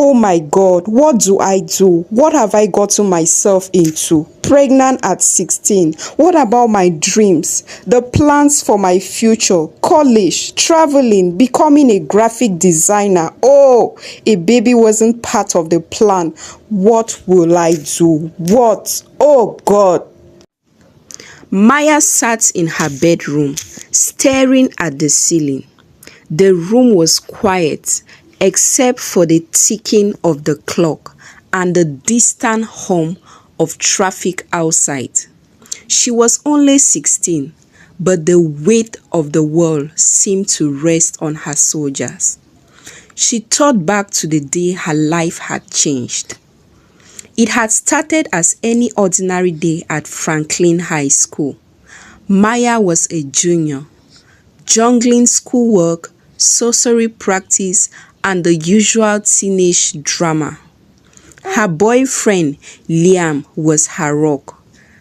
Oh my God, what do I do? What have I gotten myself into? Pregnant at 16. What about my dreams? The plans for my future? College, traveling, becoming a graphic designer. Oh, a baby wasn't part of the plan. What will I do? What? Oh God. Maya sat in her bedroom, staring at the ceiling. The room was quiet, except for the ticking of the clock and the distant hum of traffic outside. She was only 16, but the weight of the world seemed to rest on her shoulders. She thought back to the day her life had changed. It had started as any ordinary day at Franklin High School. Maya was a junior, juggling schoolwork, sorcery practice, and the usual teenage drama. Her boyfriend, Liam, was her rock.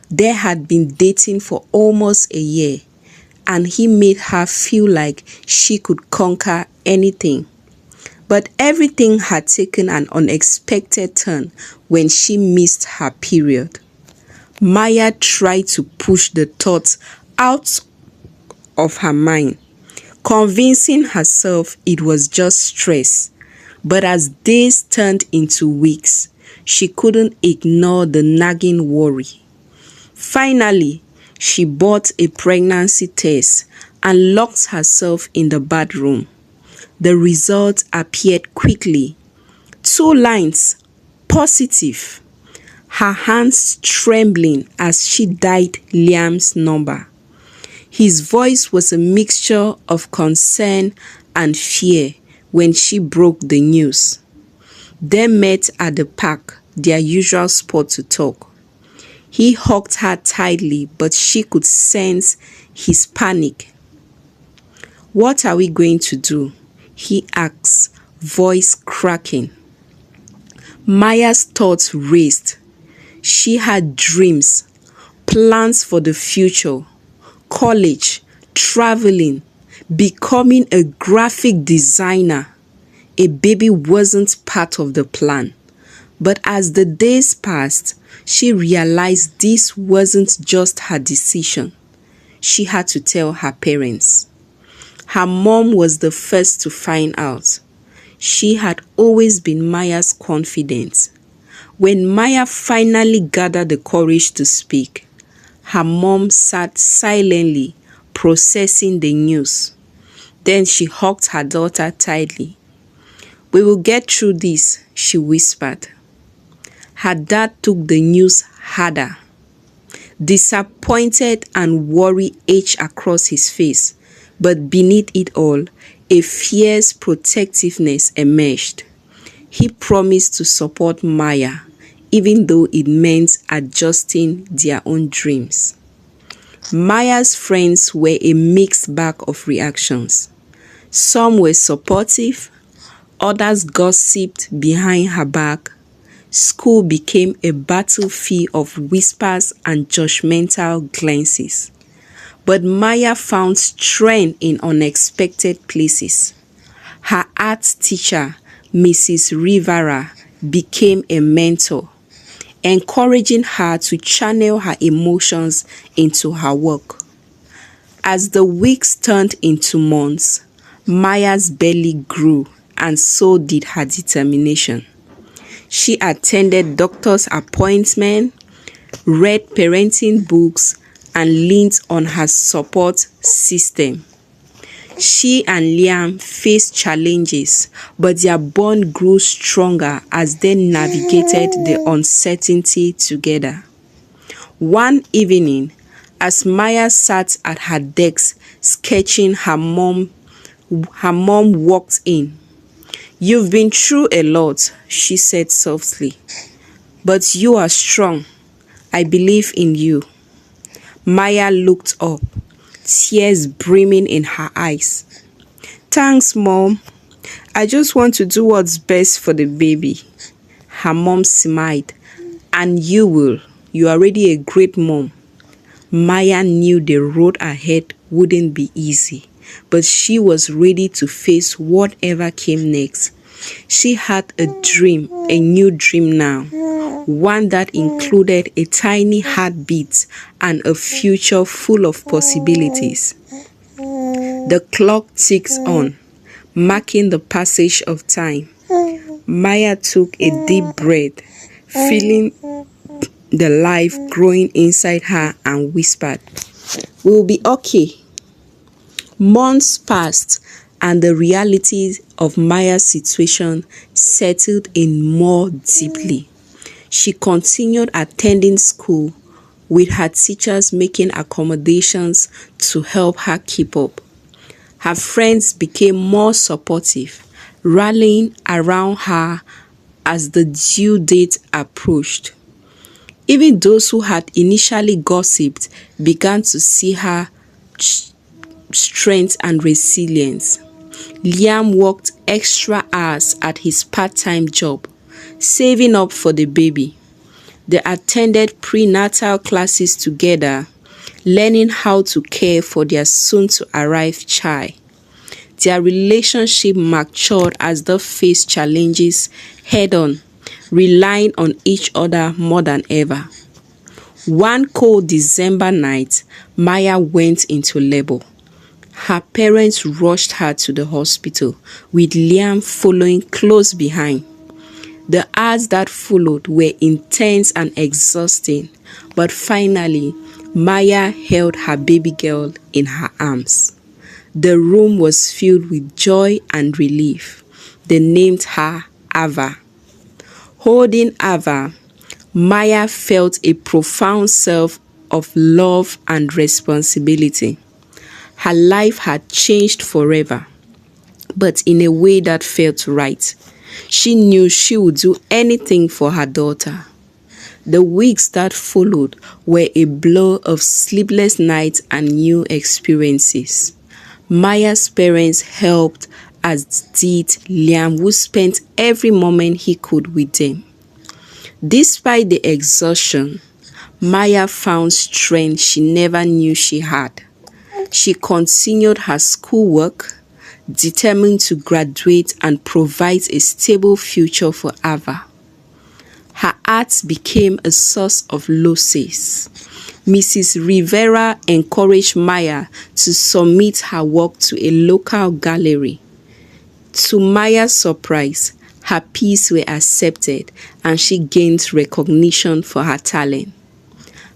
They had been dating for almost a year, and he made her feel like she could conquer anything. But everything had taken an unexpected turn when she missed her period. Maya tried to push the thoughts out of her mind, convincing herself it was just stress. But as days turned into weeks, she couldn't ignore the nagging worry. Finally, she bought a pregnancy test and locked herself in the bathroom. The result appeared quickly. 2 lines, positive. Her hands trembling as she dialed Liam's number. His voice was a mixture of concern and fear when she broke the news. They met at the park, their usual spot to talk. He hugged her tightly, but she could sense his panic. "What are we going to do?" he asked, voice cracking. Maya's thoughts raced. She had dreams, plans for the future, college, traveling, becoming a graphic designer. A baby wasn't part of the plan. But as the days passed, she realized this wasn't just her decision. She had to tell her parents. Her mom was the first to find out. She had always been Maya's confidant. When Maya finally gathered the courage to speak, her mom sat silently, processing the news. Then she hugged her daughter tightly. "We will get through this," she whispered. Her dad took the news harder. Disappointed and worry etched across his face, but beneath it all, a fierce protectiveness emerged. He promised to support Maya, even though it meant adjusting their own dreams. Maya's friends were a mixed bag of reactions. Some were supportive, others gossiped behind her back. School became a battlefield of whispers and judgmental glances. But Maya found strength in unexpected places. Her art teacher, Mrs. Rivera, became a mentor, encouraging her to channel her emotions into her work. As the weeks turned into months, Maya's belly grew, and so did her determination. She attended doctor's appointments, read parenting books, and leaned on her support system. She and Liam faced challenges, but their bond grew stronger as they navigated the uncertainty together. One evening, as Maya sat at her desk sketching, her mom walked in. "You've been through a lot," she said softly, "but you are strong. I believe in you." Maya looked up, tears brimming in her eyes. "Thanks, Mom. I just want to do what's best for the baby." Her mom smiled. "And you will. You're already a great mom." Maya knew the road ahead wouldn't be easy, but she was ready to face whatever came next. She had a dream, a new dream now, one that included a tiny heartbeat and a future full of possibilities. The clock ticks on, marking the passage of time. Maya took a deep breath, feeling the life growing inside her, and whispered, "We'll be okay." Months passed, and the realities of Maya's situation settled in more deeply. She continued attending school, with her teachers making accommodations to help her keep up. Her friends became more supportive, rallying around her as the due date approached. Even those who had initially gossiped began to see her strength and resilience. Liam worked extra hours at his part-time job, saving up for the baby. They attended prenatal classes together, learning how to care for their soon-to-arrive child. Their relationship matured as they faced challenges head-on, relying on each other more than ever. One cold December night, Maya went into labor. Her parents rushed her to the hospital, with Liam following close behind. The hours that followed were intense and exhausting, but finally, Maya held her baby girl in her arms. The room was filled with joy and relief. They named her Ava. Holding Ava, Maya felt a profound sense of love and responsibility. Her life had changed forever, but in a way that felt right. She knew she would do anything for her daughter. The weeks that followed were a blur of sleepless nights and new experiences. Maya's parents helped, as did Liam, who spent every moment he could with them. Despite the exhaustion, Maya found strength she never knew she had. She continued her schoolwork, determined to graduate and provide a stable future for Ava. Her art became a source of losses. Mrs. Rivera encouraged Maya to submit her work to a local gallery. To Maya's surprise, her pieces were accepted and she gained recognition for her talent.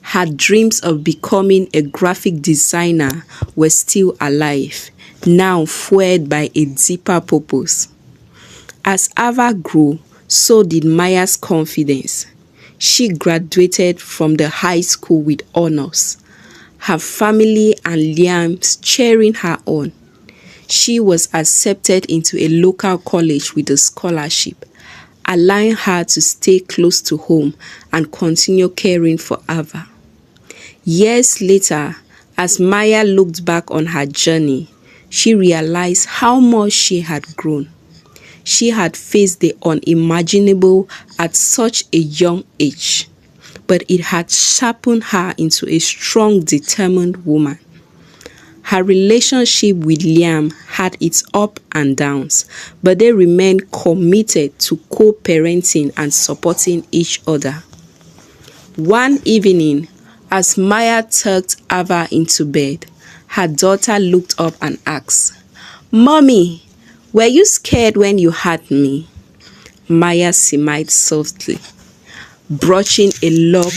Her dreams of becoming a graphic designer were still alive, now fueled by a deeper purpose. As Ava grew, so did Maya's confidence. She graduated from the high school with honors, her family and Liam cheering her on. She was accepted into a local college with a scholarship, allowing her to stay close to home and continue caring for Ava. Years later, as Maya looked back on her journey, she realized how much she had grown. She had faced the unimaginable at such a young age, but it had sharpened her into a strong, determined woman. Her relationship with Liam had its ups and downs, but they remained committed to co-parenting and supporting each other. One evening, as Maya tucked Ava into bed, her daughter looked up and asked, "Mommy, were you scared when you had me?" Maya smiled softly, brushing a lock